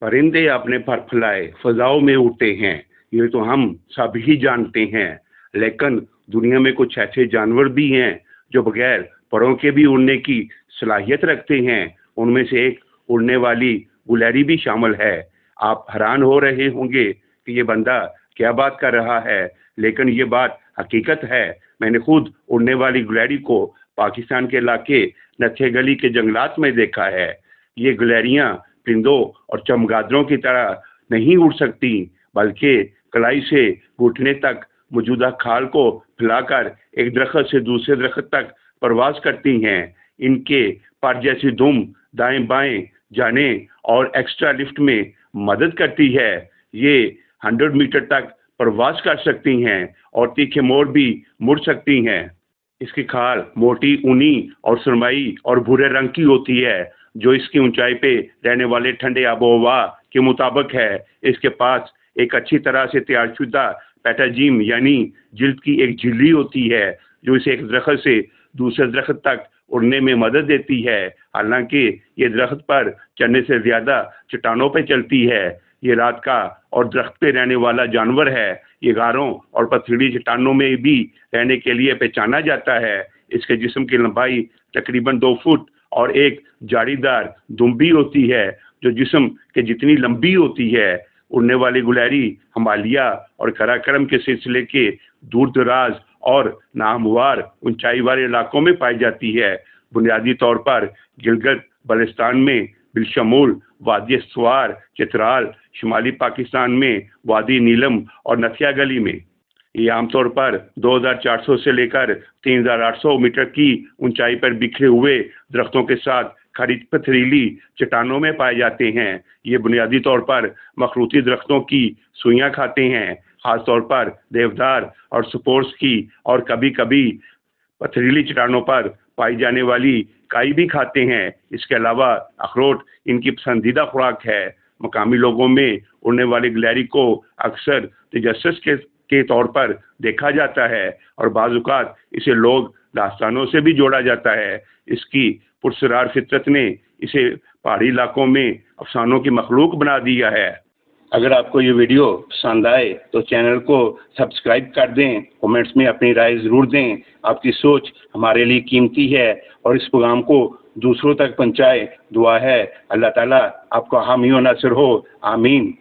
परिंदे अपने पर फैलाए फजाओं में उड़ते हैं, ये तो हम सब ही जानते हैं। लेकिन दुनिया में कुछ ऐसे जानवर भी हैं जो बगैर परों के भी उड़ने की सलाहियत रखते हैं। उनमें से एक उड़ने वाली गुलैरी भी शामिल है। आप हैरान हो रहे होंगे कि ये बंदा क्या बात कर रहा है, लेकिन ये बात हकीकत है। मैंने खुद उड़ने वाली गुलैरी को पाकिस्तान के इलाके नत्थे गली के जंगलात में देखा है। ये गुलैरियां परिंदों और चमगादड़ों की तरह नहीं उड़ सकती, बल्कि कलाई से घुटने तक मौजूदा खाल को फैलाकर एक दरख्त से दूसरे दरख्त तक परवाज करती हैं। इनके पर जैसी दुम दाएं बाएं जाने और एक्स्ट्रा लिफ्ट में मदद करती है। ये 100 मीटर तक परवाज कर सकती हैं और तीखे मोड़ भी मुड़ सकती हैं। इसकी खाल मोटी, ऊनी और सुरमई और भूरे रंग की होती है, जो इसकी ऊंचाई पे रहने वाले ठंडे आबोहवा के मुताबिक है। इसके पास एक अच्छी तरह से तैयारशुदा पैटाजिम यानी जिल्द की एक झिल्ली होती है, जो इसे एक दरख्त से दूसरे दरख्त तक उड़ने में मदद देती है। हालांकि ये दरख्त पर चढ़ने से ज्यादा चट्टानों पर चलती है। ये रात का और दरख्त पे रहने वाला जानवर है। ये गारों और पथरीली चट्टानों में भी रहने के लिए पहचाना जाता है। इसके जिस्म की लंबाई तकरीबन 2 फुट और एक जालीदार दुम भी होती है, जो जिस्म के जितनी लंबी होती है। उड़ने वाली गुलैरी हिमालय और काराकोरम के सिलसिले के दूर दराज और नाहमवार ऊंचाई वाले इलाकों में पाई जाती है। बुनियादी तौर पर गिलगित बल्तिस्तान में बिलशमूल वादी स्वार, चित्राल, शुमाली पाकिस्तान में वादी नीलम और नथिया गली में। ये आमतौर पर 2400 से लेकर 3800 मीटर की ऊंचाई पर बिखरे हुए दरख्तों के साथ खड़ी पथरीली चट्टानों में पाए जाते हैं। ये बुनियादी तौर पर मखरूती दरख्तों की सुइयां खाते हैं, खासतौर पर देवदार और सपोर्स की, और कभी कभी पथरीली चट्टानों पर पाई जाने वाली काई भी खाते हैं। इसके अलावा अखरोट इनकी पसंदीदा खुराक है। मकामी लोगों में उड़ने वाली गिलहरी को अक्सर तजस्सुस के तौर पर देखा जाता है और बाज़-औक़ात इसे लोग दास्तानों से भी जोड़ा जाता है। इसकी पुरस्रार फितरत ने इसे पहाड़ी इलाकों में अफसानों की मखलूक बना दिया है। अगर आपको ये वीडियो पसंद आए तो चैनल को सब्सक्राइब कर दें, कमेंट्स में अपनी राय ज़रूर दें। आपकी सोच हमारे लिए कीमती है और इस प्रोग्राम को दूसरों तक पहुंचाए। दुआ है अल्लाह ताला आपका हामी व नासिर हो। आमीन।